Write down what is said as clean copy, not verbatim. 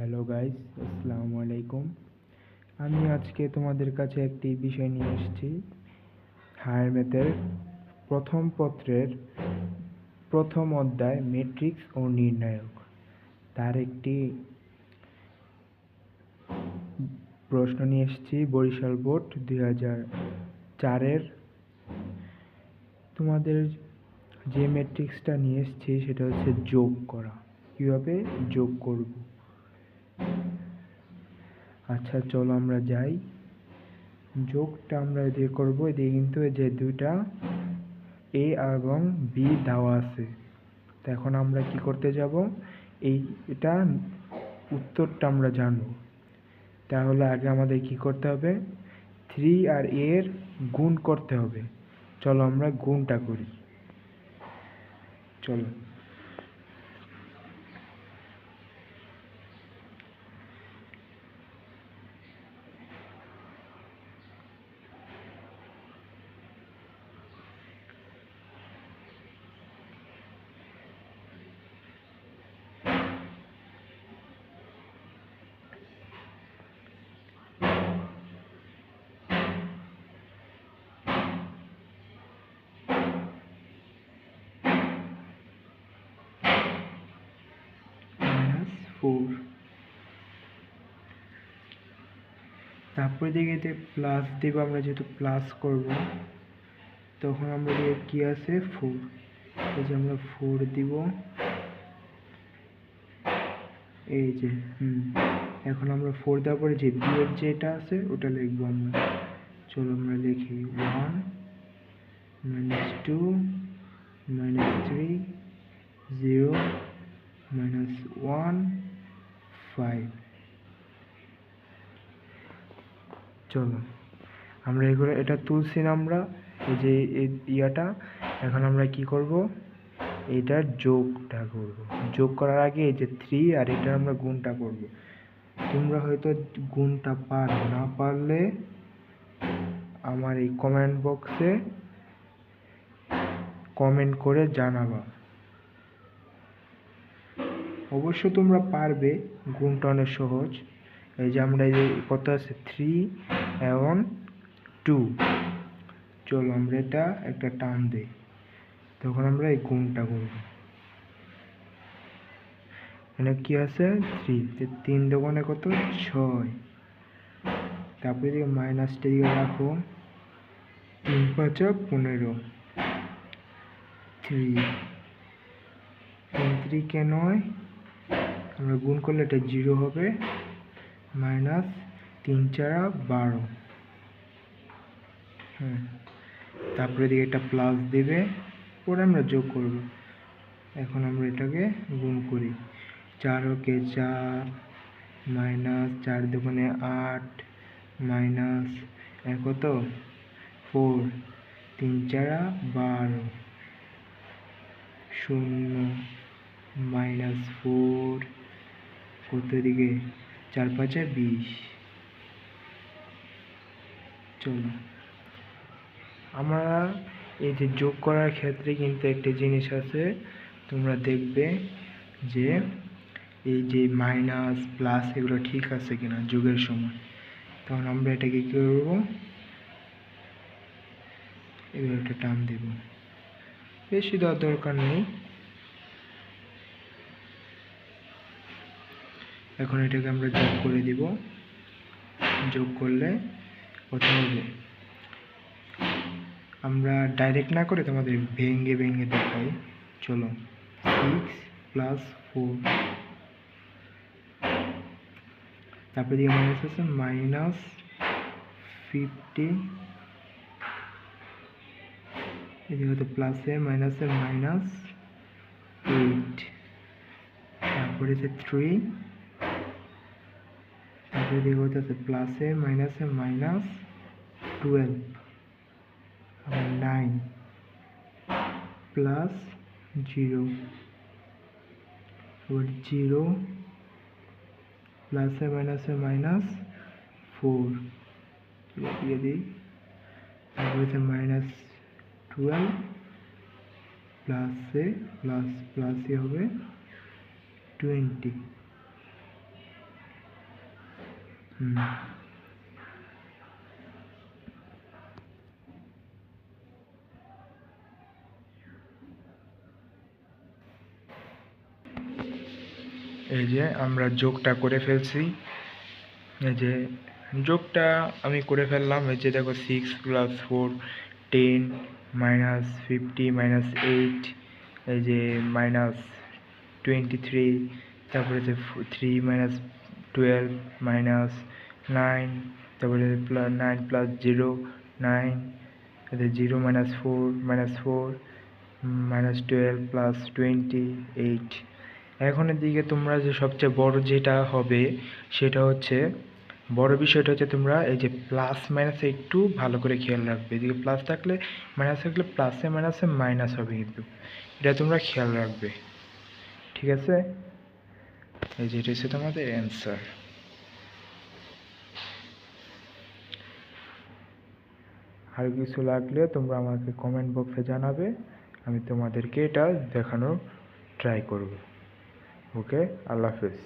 Hello guys, আসসালামু আলাইকুম। আমি আজকে তোমাদের কাছে একটি বিষয় নিয়ে এসেছি। হায়ার ম্যাথের প্রথম পত্রের প্রথম অধ্যায় ম্যাট্রিক্স ও নির্ণায়ক, তার একটি প্রশ্ন নিয়ে এসেছি বরিশাল বোর্ড 2004-এর। তোমাদের যে ম্যাট্রিক্সটা নিয়ে এসেছি সেটা হচ্ছে যোগ করা। কীভাবে যোগ করব? আচ্ছা, চলো আমরা যাই। যোগটা আমরা এদিকে করবো। এদিকে কিন্তু যে দুইটা এ এবং বি দেওয়া আছে, তো এখন আমরা কি করতে যাব? এটা উত্তরটা আমরা জানব। তাহলে আগে আমাদের কি করতে হবে? 3 আর এ এর গুণ করতে হবে। চলো আমরা গুণটা করি। চলো। -4, তারপরে দিকে প্লাস দেব। আমরা যেহেতু প্লাস করব, তখন আমরা দিকে কি আছে? 4। এই যে আমরা 4 দিব। এই যে এখন আমরা 4 দেওয়ার পরে যে বি এর যেটা আছে ওটা লিখবো আমরা। চলো আমরা লিখি 1 -2 -3 0 -1 5। চলো আমরা এগুলো এটা তুলছি না আমরা, এই যে ইয়াটা। এখন আমরা কি করব? এটার যোগটা করব। যোগ করার আগে এই যে 3 আর এটার আমরা গুণটা করব। তোমরা হয়তো গুণটা পারো, না পারলে আমার এই কমেন্ট বক্সে কমেন্ট করে জানাবা। অবশ্য তোমরা পারবে, গুণটা অনেক সহজ। এই যে আমরা এই যে কত আছে? 3 এবং 2। চলো আমরা এটা একটা টান দিই, তখন আমরা এই গুণটা করব। এখানে কি আছে? 3। 3 দোকানে কত? 6। তারপরে দিকে মাইনাসটা দিকে রাখো। 3 5 15। 3 3 কে 9। আমরা গুণ করলে এটা 0 হবে। মাইনাস 3 4 12। তারপরে দিকে একটা প্লাস দেবে, পরে আমরা যোগ করব। এখন আমরা এটাকে গুণ করি। 4 ওকে 4, মাইনাস 4 দোকানে 8, মাইনাস কত? 4। 3 4 12। 0 -4। কত দিকে? 4 5 20। চলো আমরা এই যে যোগ করার ক্ষেত্রে কিন্তু একটা জিনিস আছে, তোমরা দেখবে যে এই যে মাইনাস প্লাস এগুলো ঠিক আছে কিনা যোগের সময়। তখন আমরা এটাকে কি করব? এগুলো একটা টান দেব। বেশি দেওয়ার দরকার নেই। এখন এটাকে আমরা যোগ করে দিব। যোগ করলে কত হবে? আমরা ডাইরেক্ট না করে তোমাদের ভেঙে ভেঙে দেখাই। চলো 6 + 4। তারপরে দিয়ে মাইনাস আছে -50। এদিকে তো প্লাসে মাইনাসে -8। তারপরে আছে 3। তারপরে দিকে হচ্ছে প্লাসে মাইনাসে -12। আবার 9 প্লাস 0। আবার 0 প্লাসে মাইনাসে -4 দিয়ে দিই। তারপরে হচ্ছে -12 প্লাসে প্লাসই হবে 20। এই যে আমরা যোগটা করে ফেলছি, এই যে যোগটা আমি করে ফেললাম। এই যে দেখো 6 + 4 10 -50 -8, এই যে -23, তারপরে যে 3 - 12 -9, তারপরে 9 + 0 9, 0 - 4 -4 -12 + 20 8। এখনের দিকে তোমরা যে সবচেয়ে বড় যেটা হবে সেটা হচ্ছে, বড় বিষয়টা হচ্ছে তোমরা এই যে প্লাস মাইনাসে একটু ভালো করে খেয়াল রাখবে। এদিকে প্লাস থাকলে মাইনাস থাকলে প্লাসে মাইনাসে মাইনাস হবে, কিন্তু এটা তোমরা খেয়াল রাখবে, ঠিক আছে? এই যে এটা হচ্ছে তোমাদের অ্যান্সার। আর কিছু লাগলে তোমরা আমাকে কমেন্ট বক্সে জানাবে, আমি তোমাদেরকে এটা দেখানোর ট্রাই করব। ওকে, আল্লাহ হাফেজ।